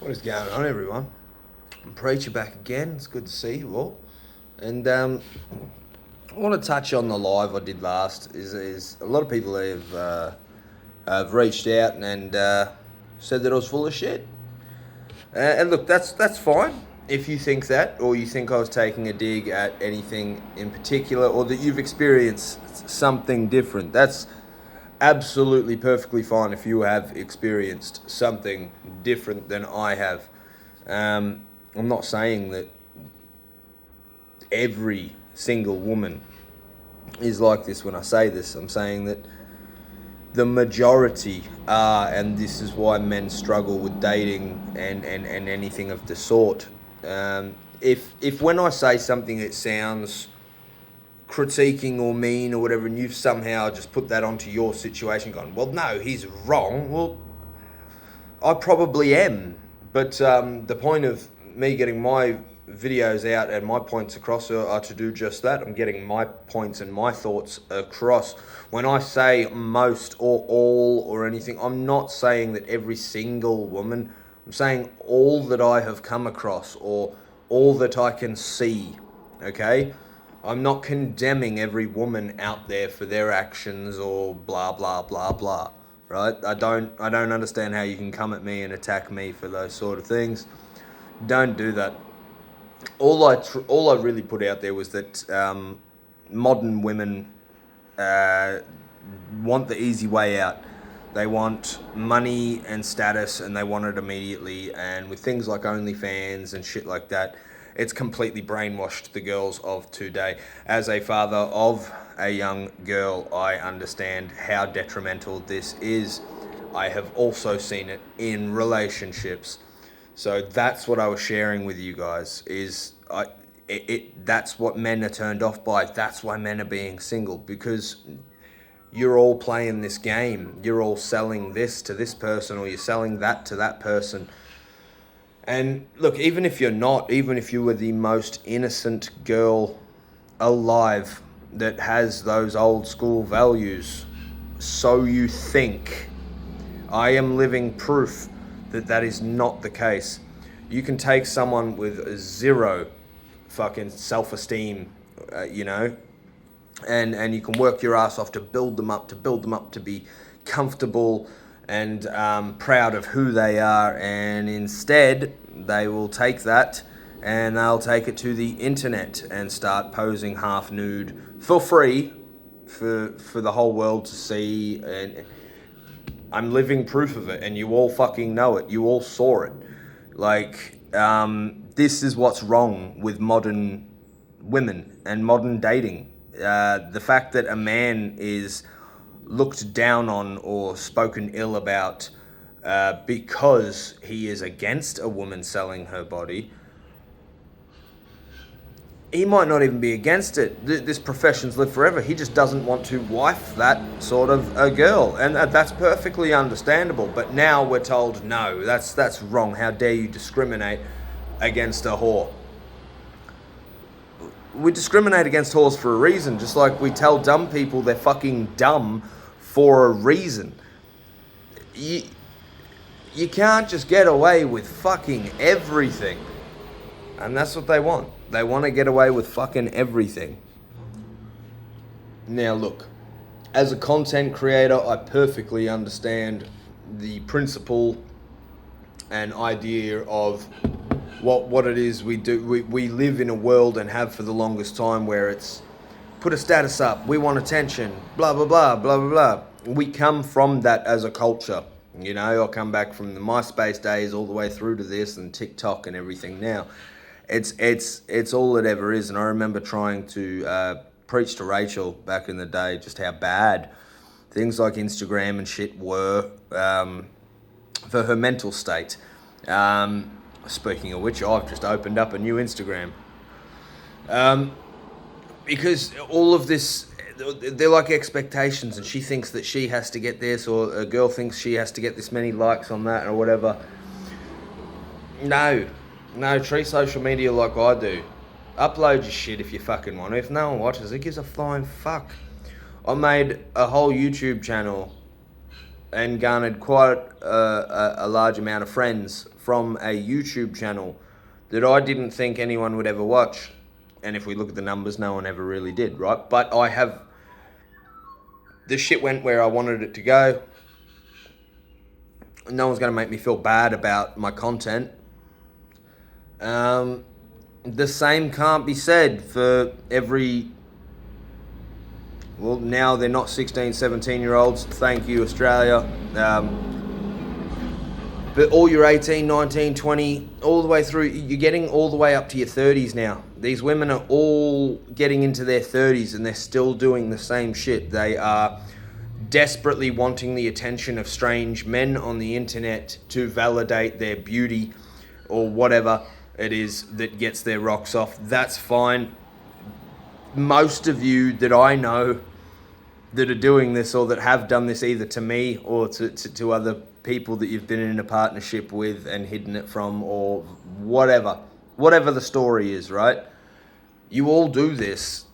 What is going on, everyone? Preacher back again. It's good to see you all. And I want to touch on the live I did last. Is a lot of people have reached out and said that I was full of shit. And look, that's fine if you think that, or you think I was taking a dig at anything in particular, or that you've experienced something different. That's absolutely perfectly fine if you have experienced something different than I have. I'm not saying that every single woman is like this when I say this. I'm saying that the majority are, and this is why men struggle with dating and anything of the sort. If when I say something that sounds critiquing or mean or whatever, and you've somehow just put that onto your situation, gone, well, no, he's wrong. Well, I probably am, but the point of me getting my videos out and my points across are to do just that. I'm getting my points and my thoughts across. When I say most or all or anything, I'm not saying that every single woman. I'm saying all that I have come across or all that I can see, okay? I'm not condemning every woman out there for their actions or blah blah blah blah, right? I don't understand how you can come at me and attack me for those sort of things. Don't do that. All I really put out there was that modern women want the easy way out. They want money and status, and they want it immediately. And with things like OnlyFans and shit like that, it's completely brainwashed the girls of today. As a father of a young girl, I understand how detrimental this is. I have also seen it in relationships. So that's what I was sharing with you guys. That's what men are turned off by. That's why men are being single, because you're all playing this game. You're all selling this to this person, or you're selling that to that person. And look, even if you're not, even if you were the most innocent girl alive that has those old school values, so you think, I am living proof that that is not the case. You can take someone with zero fucking self-esteem, and you can work your ass off to build them up, to be comfortable and proud of who they are, and instead they will take that and they'll take it to the internet and start posing half nude for free for the whole world to see. And I'm living proof of it, and you all fucking know it. You all saw it. This is what's wrong with modern women and modern dating. The fact that a man is looked down on or spoken ill about because he is against a woman selling her body. He might not even be against it. This profession's lived forever. He just doesn't want to wife that sort of a girl. And that's perfectly understandable. But now we're told, no, that's wrong. How dare you discriminate against a whore? We discriminate against whores for a reason, just like we tell dumb people they're fucking dumb for a reason. You can't just get away with fucking everything. And that's what they want. They want to get away with fucking everything. Now look, as a content creator, I perfectly understand the principle and idea of what it is we do. We live in a world, and have for the longest time, where it's put a status up, we want attention, blah, blah, blah, blah, blah, blah. We come from that as a culture. I come back from the MySpace days all the way through to this and TikTok and everything now. It's all it ever is. And I remember trying to preach to Rachel back in the day just how bad things like Instagram and shit were for her mental state. Speaking of which, I've just opened up a new Instagram. Because all of this, they're like expectations, and she thinks that she has to get this, or a girl thinks she has to get this many likes on that or whatever. No, treat social media like I do. Upload your shit if you fucking want to. If no one watches, it gives a flying fuck. I made a whole YouTube channel and garnered quite a large amount of friends from a YouTube channel that I didn't think anyone would ever watch. And if we look at the numbers, no one ever really did, right? But the shit went where I wanted it to go. No one's going to make me feel bad about my content. The same can't be said for every... Well, now they're not 16, 17-year-olds. Thank you, Australia. But all your 18, 19, 20, all the way through, you're getting all the way up to your 30s now. These women are all getting into their 30s and they're still doing the same shit. They are desperately wanting the attention of strange men on the internet to validate their beauty or whatever it is that gets their rocks off. That's fine. Most of you that I know that are doing this or that have done this either to me or to other people that you've been in a partnership with and hidden it from or whatever the story is, right? You all do this,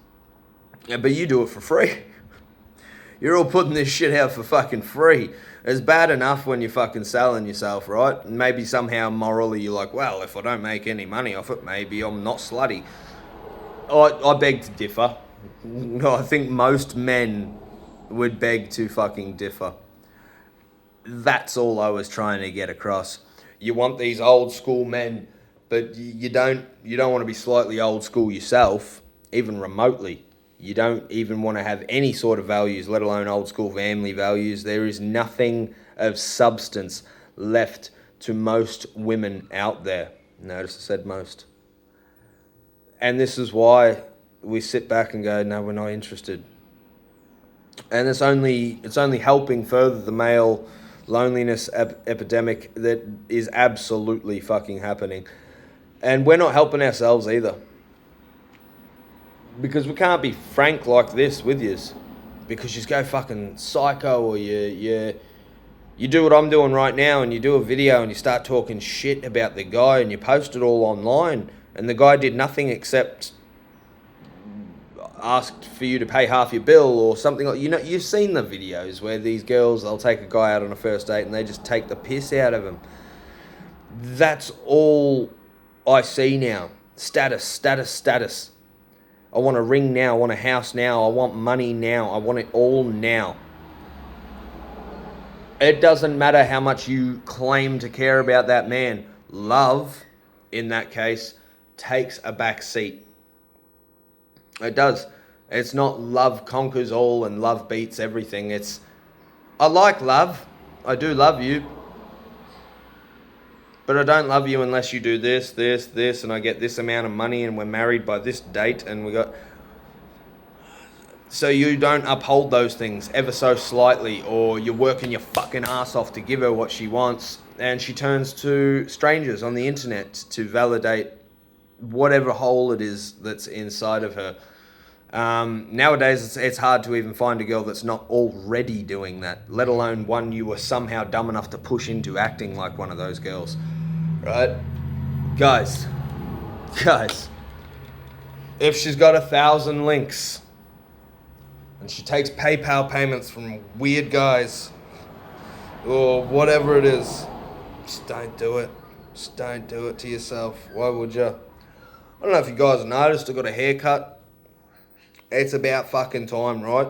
but you do it for free. You're all putting this shit out for fucking free. It's bad enough when you're fucking selling yourself, right? And maybe somehow morally you're like, well, if I don't make any money off it, maybe I'm not slutty. I beg to differ. I think most men would beg to fucking differ. That's all I was trying to get across. You want these old school men, but you don't want to be slightly old school yourself, even remotely. You don't even want to have any sort of values, let alone old school family values. There is nothing of substance left to most women out there. Notice I said most. And this is why we sit back and go, no, we're not interested. And it's only helping further the male loneliness epidemic that is absolutely fucking happening. And we're not helping ourselves either. Because we can't be frank like this with yous. Because you go fucking psycho or you do what I'm doing right now and you do a video and you start talking shit about the guy and you post it all online and the guy did nothing except asked for you to pay half your bill or something like, you've seen the videos where these girls, they'll take a guy out on a first date and they just take the piss out of him. That's all I see now. Status. I want a ring now, I want a house now, I want money now, I want it all now. It doesn't matter how much you claim to care about that man. Love, in that case, takes a back seat. It does. It's not love conquers all and love beats everything. It's, I like love. I do love you. But I don't love you unless you do this, and I get this amount of money and we're married by this date and we got... So you don't uphold those things ever so slightly, or you're working your fucking ass off to give her what she wants and she turns to strangers on the internet to validate whatever hole it is that's inside of her. Nowadays, it's hard to even find a girl that's not already doing that, let alone one you were somehow dumb enough to push into acting like one of those girls, right? Guys, if she's got 1,000 links and she takes PayPal payments from weird guys or whatever it is, just don't do it. Just don't do it to yourself. Why would you? I don't know if you guys noticed, I got a haircut. It's about fucking time, right?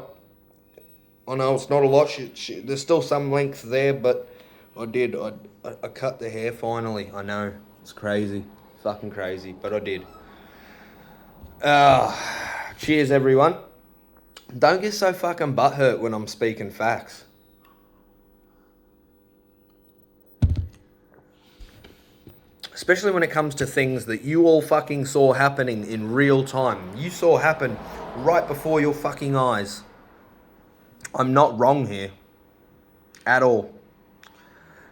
I know it's not a lot. There's still some length there, but I cut the hair finally. I know. It's crazy. Fucking crazy. But I did. Cheers, everyone. Don't get so fucking butthurt when I'm speaking facts. Especially when it comes to things that you all fucking saw happening in real time. You saw happen right before your fucking eyes. I'm not wrong here. At all.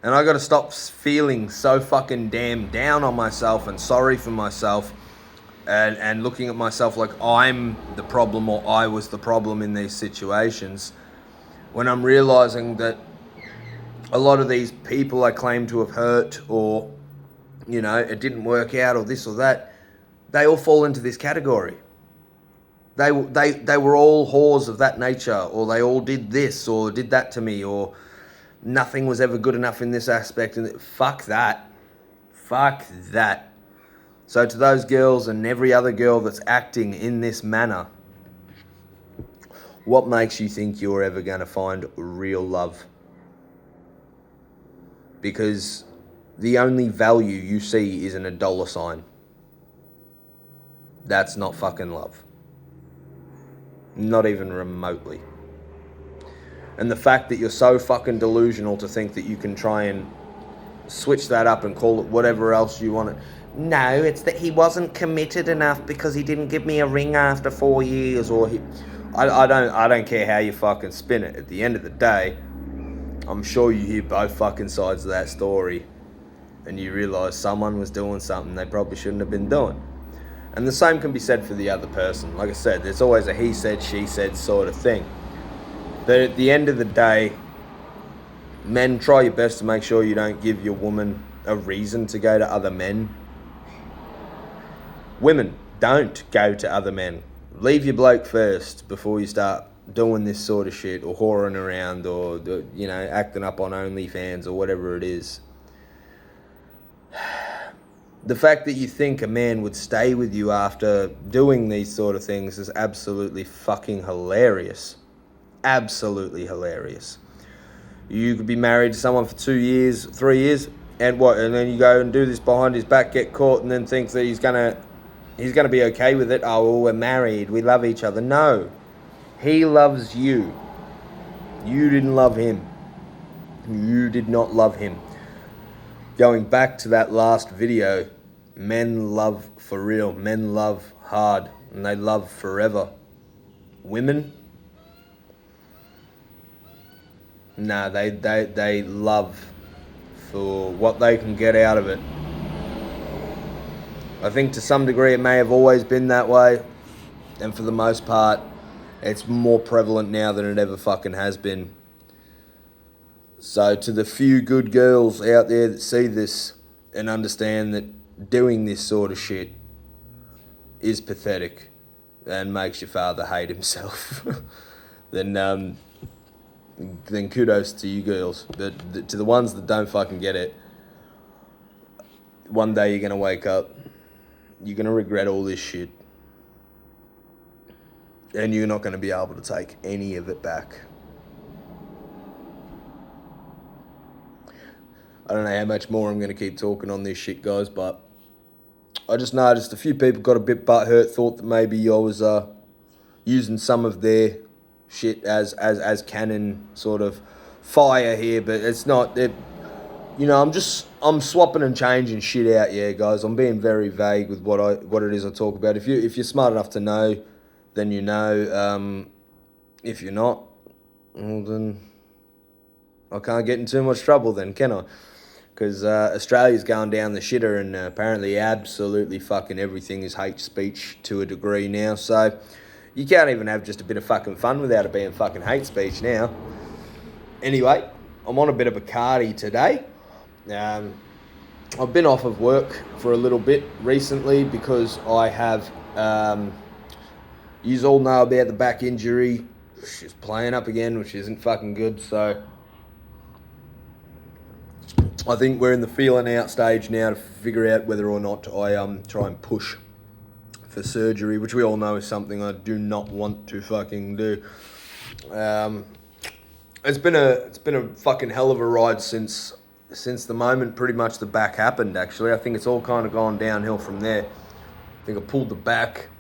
And I gotta stop feeling so fucking damn down on myself and sorry for myself and looking at myself like I'm the problem or I was the problem in these situations, when I'm realizing that a lot of these people I claim to have hurt or, you know, it didn't work out or this or that, they all fall into this category. They were all whores of that nature, or they all did this or did that to me, or nothing was ever good enough in this aspect. And fuck that. Fuck that. So to those girls and every other girl that's acting in this manner, what makes you think you're ever going to find real love? Because the only value you see is in a dollar sign. That's not fucking love. Not even remotely. And the fact that you're so fucking delusional to think that you can try and switch that up and call it whatever else you want it. No, it's that he wasn't committed enough because he didn't give me a ring after 4 years, or I don't care how you fucking spin it. At the end of the day, I'm sure you hear both fucking sides of that story and you realise someone was doing something they probably shouldn't have been doing. And the same can be said for the other person. Like I said, there's always a he said, she said sort of thing. But at the end of the day, men, try your best to make sure you don't give your woman a reason to go to other men. Women, don't go to other men. Leave your bloke first before you start doing this sort of shit, or whoring around, or, you know, acting up on OnlyFans or whatever it is. The fact that you think a man would stay with you after doing these sort of things is absolutely fucking hilarious. Absolutely hilarious. You could be married to someone for 2 years, 3 years, and what? And then you go and do this behind his back, get caught, and then think that he's gonna be okay with it. Oh, well, we're married, we love each other. No, he loves you. You didn't love him. You did not love him. Going back to that last video, men love for real. Men love hard, and they love forever. Women, nah, they love for what they can get out of it. I think to some degree it may have always been that way, and for the most part, it's more prevalent now than it ever fucking has been. So to the few good girls out there that see this and understand that doing this sort of shit is pathetic and makes your father hate himself, then kudos to you girls. But to the ones that don't fucking get it, one day you're going to wake up, you're going to regret all this shit, and you're not going to be able to take any of it back. I don't know how much more I'm going to keep talking on this shit, guys, but I just noticed a few people got a bit butthurt, thought that maybe I was using some of their shit as cannon sort of fire here, but it's not. You know, I'm swapping and changing shit out, yeah, guys. I'm being very vague with what it is I talk about. If you're smart enough to know, then you know. If you're not, well, then I can't get in too much trouble then, can I? Because Australia's going down the shitter, and apparently absolutely fucking everything is hate speech to a degree now. So you can't even have just a bit of fucking fun without it being fucking hate speech now. Anyway, I'm on a bit of Bacardi today. I've been off of work for a little bit recently because I have, you all know about the back injury. She's playing up again, which isn't fucking good. So I think we're in the feeling out stage now to figure out whether or not I try and push for surgery, which we all know is something I do not want to fucking do. It's been a fucking hell of a ride since the moment pretty much the back happened. Actually, I think it's all kind of gone downhill from there. I think I pulled the back,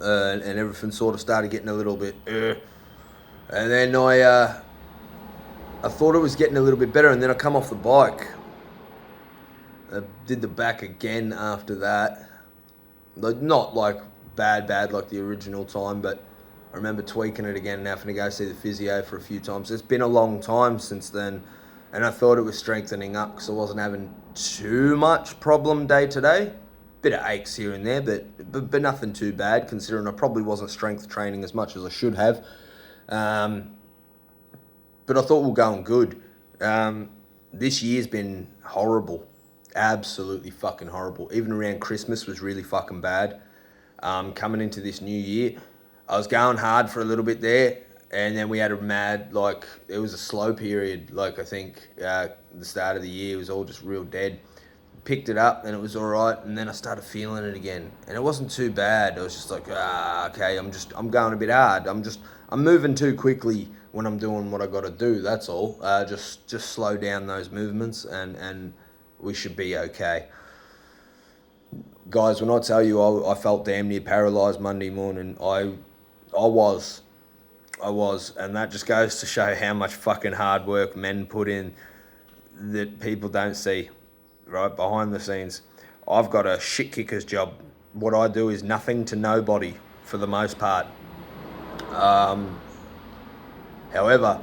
and everything sort of started getting a little bit, and then I thought it was getting a little bit better, and then I come off the bike. I did the back again after that. Not like bad like the original time, but I remember tweaking it again and having to go see the physio for a few times. It's been a long time since then, and I thought it was strengthening up because I wasn't having too much problem day to day. Bit of aches here and there, but nothing too bad considering I probably wasn't strength training as much as I should have. But I thought we were going good. This year's been horrible. Absolutely fucking horrible. Even around Christmas was really fucking bad. Coming into this new year, I was going hard for a little bit there, And then we had a mad, like, it was a slow period. Like, I think the start of the year was all just real dead. Picked it up and it was all right. And then I started feeling it again. And it wasn't too bad. I was just like, okay, I'm going a bit hard. I'm moving too quickly when I'm doing what I got to do. That's all. Just slow down those movements and we should be okay. Guys, when I tell you I felt damn near paralysed Monday morning, I was. And that just goes to show how much fucking hard work men put in that people don't see, right, behind the scenes. I've got a shit kicker's job. What I do is nothing to nobody for the most part. However,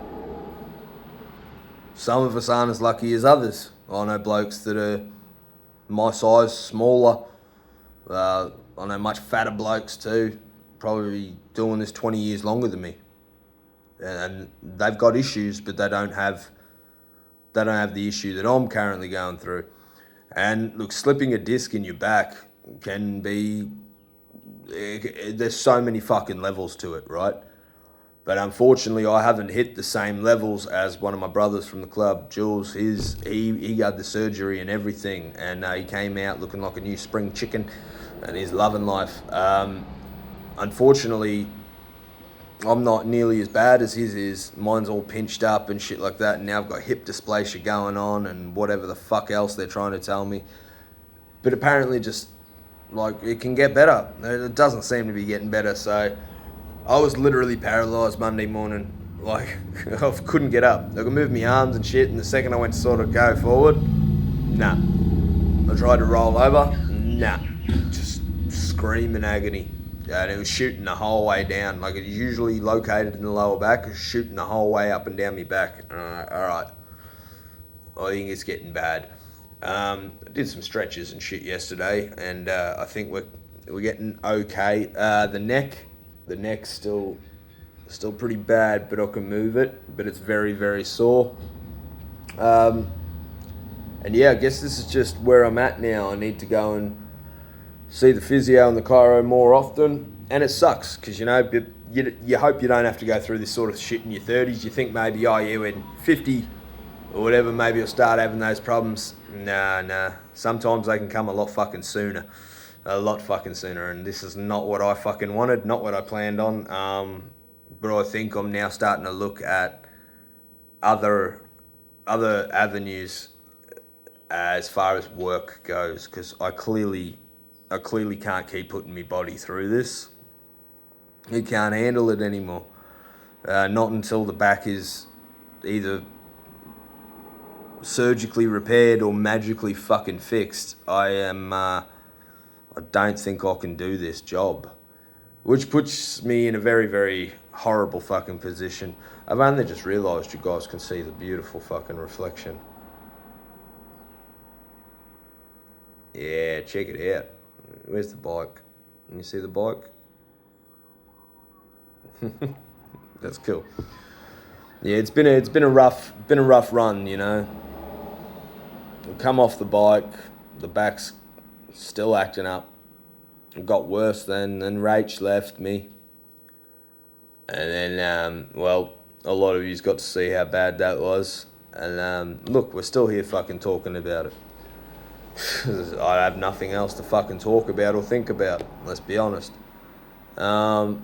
some of us aren't as lucky as others. I know blokes that are my size, smaller. I know much fatter blokes too, probably doing this 20 years longer than me. And they've got issues, but they don't have the issue that I'm currently going through. And look, slipping a disc in your back can be, there's so many fucking levels to it, right? But unfortunately, I haven't hit the same levels as one of my brothers from the club, Jules. He had the surgery and everything, and he came out looking like a new spring chicken, and he's loving life. Unfortunately, I'm not nearly as bad as his is. Mine's all pinched up and shit like that, and now I've got hip dysplasia going on and whatever the fuck else they're trying to tell me. But apparently just, like, it can get better. It doesn't seem to be getting better, so I was literally paralysed Monday morning. Like, I couldn't get up. I could move my arms and shit, and the second I went to sort of go forward, nah. I tried to roll over, nah. Just screaming agony. And it was shooting the whole way down. Like, it's usually located in the lower back. It was shooting the whole way up and down my back. Alright. I think it's getting bad. I did some stretches and shit yesterday, and I think we're getting okay. The neck's still pretty bad, but I can move it. But it's very, very sore. And yeah, I guess this is just where I'm at now. I need to go and see the physio and the chiro more often, and it sucks because you hope you don't have to go through this sort of shit in your 30s. You think maybe, when 50 or whatever, maybe you'll start having those problems. Nah. Sometimes they can come a lot fucking sooner, and this is not what I fucking wanted, not what I planned on. But I think I'm now starting to look at other avenues as far as work goes, because I clearly can't keep putting my body through this. It can't handle it anymore. Not until the back is either surgically repaired or magically fucking fixed. I don't think I can do this job. Which puts me in a very, very horrible fucking position. I've only just realised you guys can see the beautiful fucking reflection. Yeah, check it out. Where's the bike? Can you see the bike? That's cool. Yeah, it's been a rough run, you know. Come off the bike, the back's still acting up. It got worse then Rach left me. And then, a lot of you's got to see how bad that was. And look, we're still here fucking talking about it. I have nothing else to fucking talk about or think about, let's be honest. From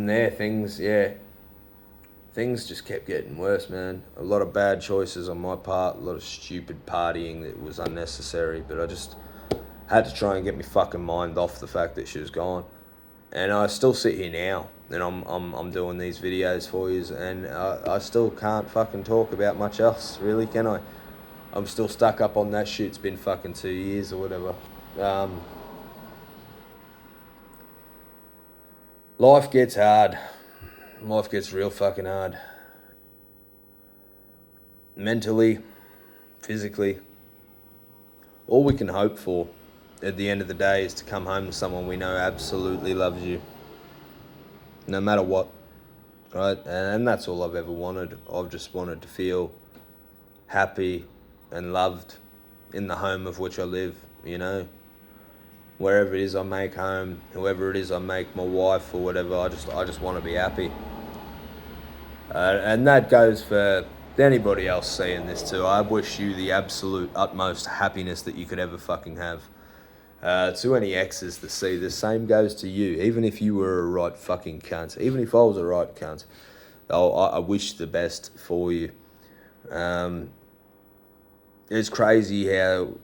there, things just kept getting worse, man. A lot of bad choices on my part, a lot of stupid partying that was unnecessary, but I just had to try and get my fucking mind off the fact that she was gone. And I still sit here now, and I'm doing these videos for you, and I still can't fucking talk about much else, really, can I? I'm still stuck up on that shit. It's been fucking 2 years or whatever. Life gets hard. Life gets real fucking hard. Mentally, physically. All we can hope for at the end of the day is to come home to someone we know absolutely loves you. No matter what. Right? And that's all I've ever wanted. I've just wanted to feel happy and loved in the home of which I live, you know. Wherever it is I make home, whoever it is I make my wife or whatever, I just want to be happy. And that goes for anybody else seeing this too. I wish you the absolute utmost happiness that you could ever fucking have. To any exes that see this, same goes to you. Even if you were a right fucking cunt, even if I was a right cunt, I wish the best for you. It's crazy how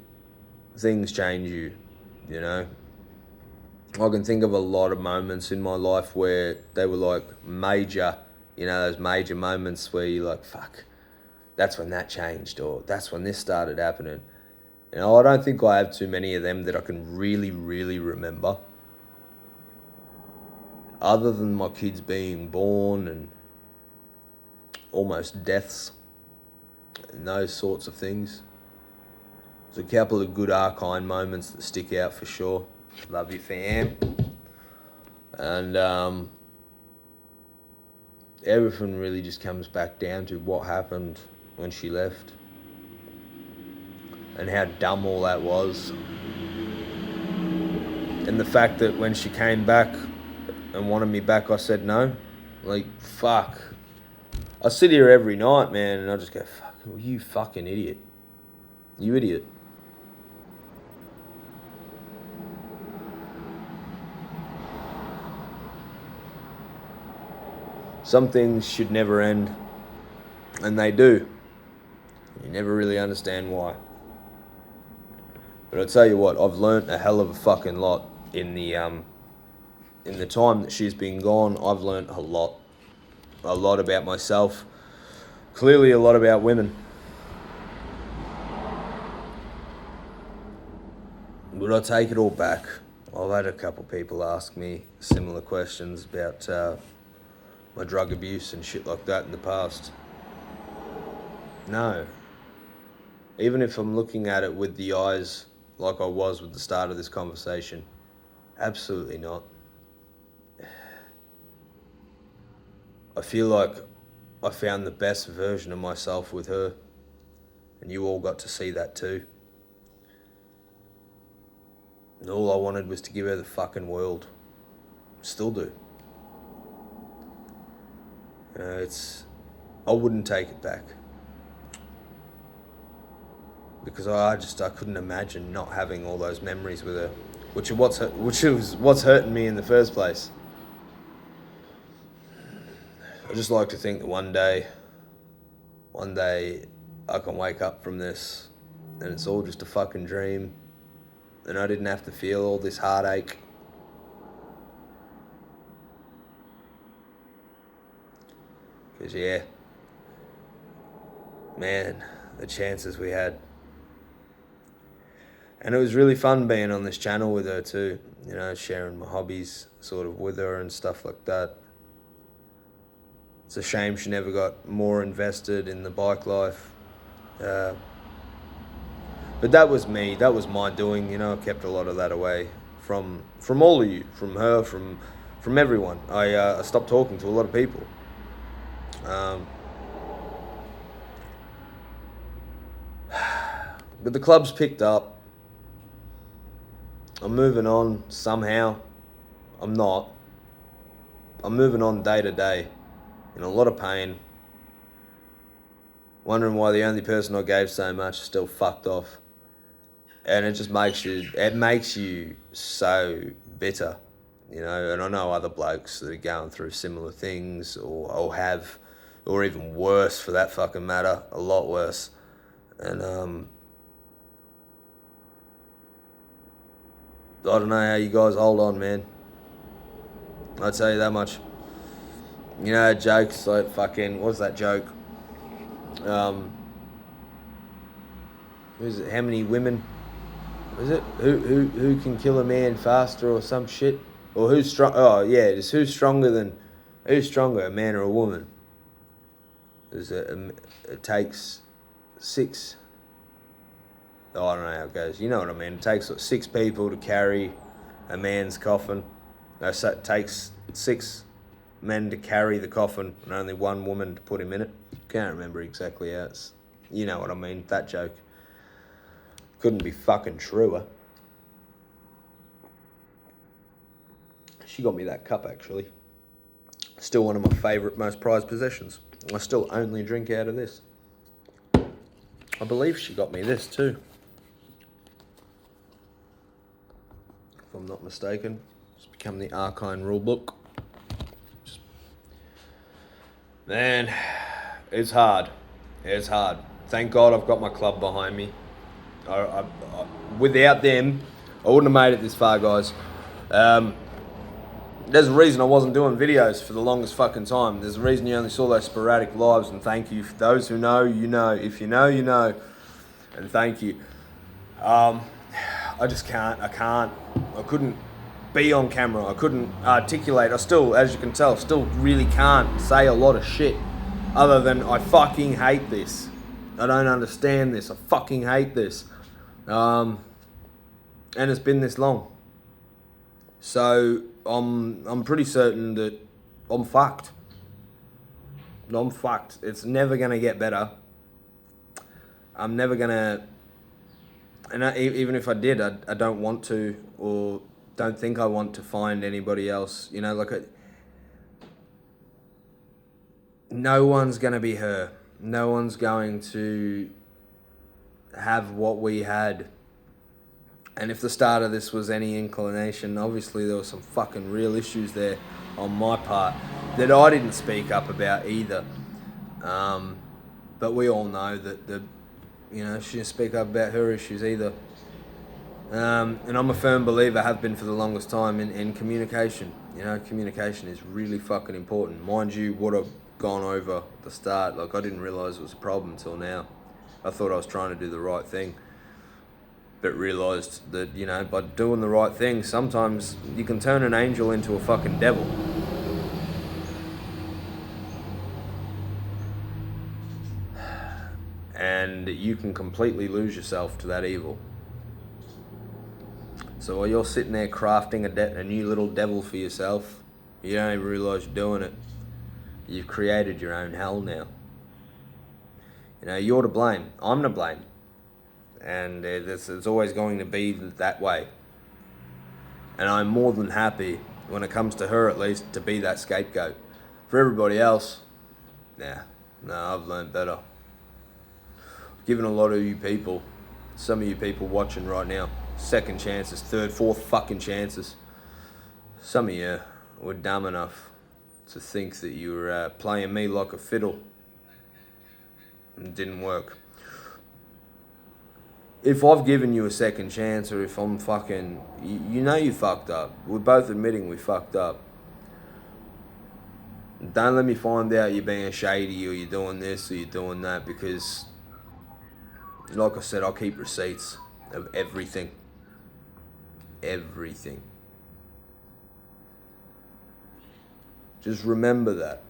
things change you, you know. I can think of a lot of moments in my life where they were like major, you know, those major moments where you're like, fuck, that's when that changed, or that's when this started happening. You know, I don't think I have too many of them that I can really, really remember. Other than my kids being born and almost deaths and those sorts of things. There's a couple of good Arkine moments that stick out for sure. Love you, fam. And everything really just comes back down to what happened when she left. And how dumb all that was. And the fact that when she came back and wanted me back, I said no. Like, fuck. I sit here every night, man, and I just go, fuck, you fucking idiot. You idiot. Some things should never end, and they do. You never really understand why. But I'll tell you what, I've learnt a hell of a fucking lot in the time that she's been gone. I've learnt a lot about myself, clearly a lot about women. But I take it all back. I've had a couple people ask me similar questions about my drug abuse and shit like that in the past. No. Even if I'm looking at it with the eyes like I was with the start of this conversation, absolutely not. I feel like I found the best version of myself with her, and you all got to see that too. And all I wanted was to give her the fucking world. Still do. I wouldn't take it back. Because I couldn't imagine not having all those memories with her, which was what's hurting me in the first place. I just like to think that one day I can wake up from this and it's all just a fucking dream and I didn't have to feel all this heartache. Because yeah, man, the chances we had. And it was really fun being on this channel with her too, you know, sharing my hobbies sort of with her and stuff like that. It's a shame she never got more invested in the bike life. But that was me, that was my doing, you know. I kept a lot of that away from all of you, from her, from everyone. I stopped talking to a lot of people. But the club's picked up. I'm moving on somehow. I'm not. I'm moving on day to day in a lot of pain. Wondering why the only person I gave so much is still fucked off. And it just makes you so bitter, you know. And I know other blokes that are going through similar things or have, or even worse for that fucking matter, a lot worse. And I don't know how you guys hold on, man. I'll tell you that much. You know, jokes like fucking, what's that joke? Is it how many women? Is it who can kill a man faster or some shit? Or who's strong? Oh yeah, it's who's stronger, a man or a woman? It takes 6. Oh, I don't know how it goes. You know what I mean. It takes 6 people to carry a man's coffin. No, so it takes 6 men to carry the coffin and only 1 woman to put him in it. Can't remember exactly how it's... You know what I mean. That joke. Couldn't be fucking truer. She got me that cup, actually. Still one of my favourite, most prized possessions. I still only drink out of this. I believe she got me this too, if I'm not mistaken. It's become the Archine rulebook. Man, it's hard. It's hard. Thank God I've got my club behind me. Without them, I wouldn't have made it this far, guys. There's a reason I wasn't doing videos for the longest fucking time. There's a reason you only saw those sporadic lives, and thank you. For those who know, you know. If you know, you know. And thank you. I just can't. I couldn't be on camera. I couldn't articulate. I still, as you can tell, still really can't say a lot of shit other than I fucking hate this. I don't understand this. I fucking hate this. And it's been this long. So I'm pretty certain that I'm fucked. I'm fucked. It's never gonna get better. I'm never gonna, and even if I did, I don't want to, or don't think I want to find anybody else. You know, no one's gonna be her. No one's going to have what we had. And if the start of this was any inclination, obviously there were some fucking real issues there on my part that I didn't speak up about either. But we all know that she didn't speak up about her issues either. And I'm a firm believer, have been for the longest time, in communication. You know, communication is really fucking important. Mind you, what I've gone over at the start, I didn't realise it was a problem until now. I thought I was trying to do the right thing. But realised that, by doing the right thing, sometimes you can turn an angel into a fucking devil. And you can completely lose yourself to that evil. So while you're sitting there crafting a new little devil for yourself, you don't even realise you're doing it. You've created your own hell now. You're to blame. I'm to blame. And it's always going to be that way. And I'm more than happy, when it comes to her at least, to be that scapegoat. For everybody else, I've learned better. Given a lot of you people, some of you people watching right now, second chances, third, fourth fucking chances. Some of you were dumb enough to think that you were playing me like a fiddle. And it didn't work. If I've given you a second chance, or if I'm fucking, you fucked up. We're both admitting we fucked up. Don't let me find out you're being shady, or you're doing this, or you're doing that, because, like I said, I'll keep receipts of everything. Everything. Just remember that.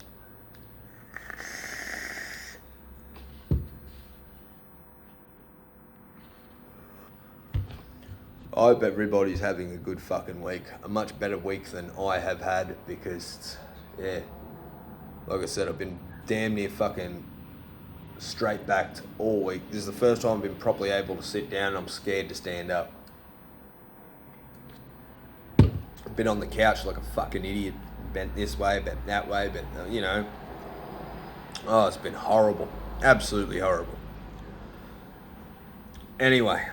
I hope everybody's having a good fucking week. A much better week than I have had, because, like I said, I've been damn near fucking straight backed all week. This is the first time I've been properly able to sit down, and I'm scared to stand up. I've been on the couch like a fucking idiot, bent this way, bent that way, oh, it's been horrible. Absolutely horrible. Anyway.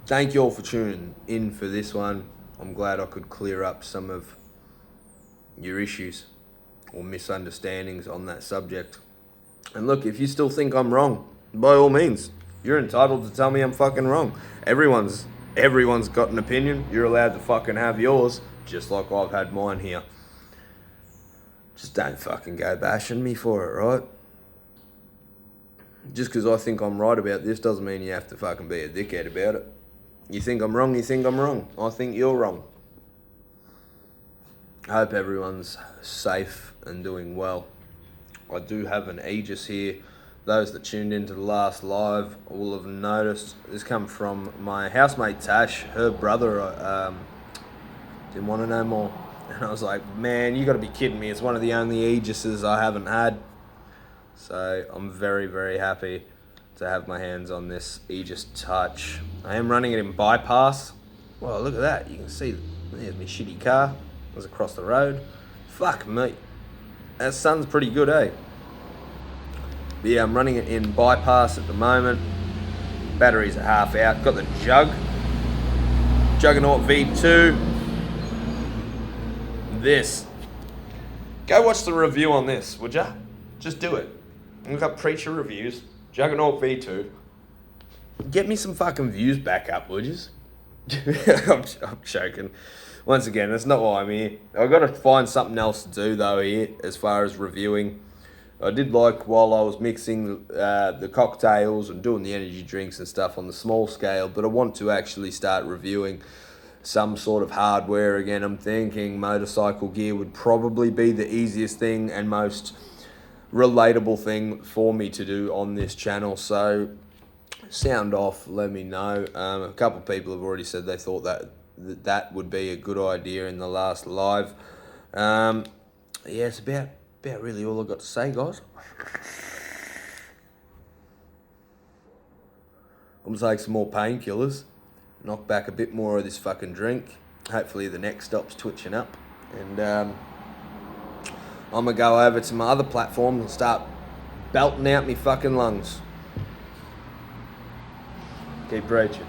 Thank you all for tuning in for this one. I'm glad I could clear up some of your issues or misunderstandings on that subject. And look, if you still think I'm wrong, by all means, you're entitled to tell me I'm fucking wrong. Everyone's got an opinion. You're allowed to fucking have yours, just like I've had mine here. Just don't fucking go bashing me for it, right? Just because I think I'm right about this doesn't mean you have to fucking be a dickhead about it. You think I'm wrong, you think I'm wrong. I think you're wrong. I hope everyone's safe and doing well. I do have an Aegis here. Those that tuned into the last live will have noticed. This come from my housemate Tash. Her brother didn't want to know more. And I was like, man, you got to be kidding me. It's one of the only Aegises I haven't had. So I'm very, very happy to have my hands on this Aegis Touch. I am running it in bypass. Well, look at that. You can see there's my shitty car. It was across the road. Fuck me. That sun's pretty good, eh? But yeah, I'm running it in bypass at the moment. Batteries are half out. Got the Juggernaut V2. This. Go watch the review on this, would ya? Just do it. Look up Preacher Reviews, Juggernaut V2. Get me some fucking views back up, would yous? I'm joking. Once again, that's not why I'm here. I've got to find something else to do, though, here, as far as reviewing. I did like, while I was mixing the cocktails and doing the energy drinks and stuff on the small scale, but I want to actually start reviewing some sort of hardware again. I'm thinking motorcycle gear would probably be the easiest thing and most relatable thing for me to do on this channel. So sound off, let me know. A couple of people have already said they thought that would be a good idea in the last live. Yeah, it's about really all I've got to say, guys. I'm gonna take some more painkillers, knock back a bit more of this fucking drink. Hopefully the neck stops twitching up, and I'm gonna go over to my other platform and start belting out me fucking lungs. Keep preaching.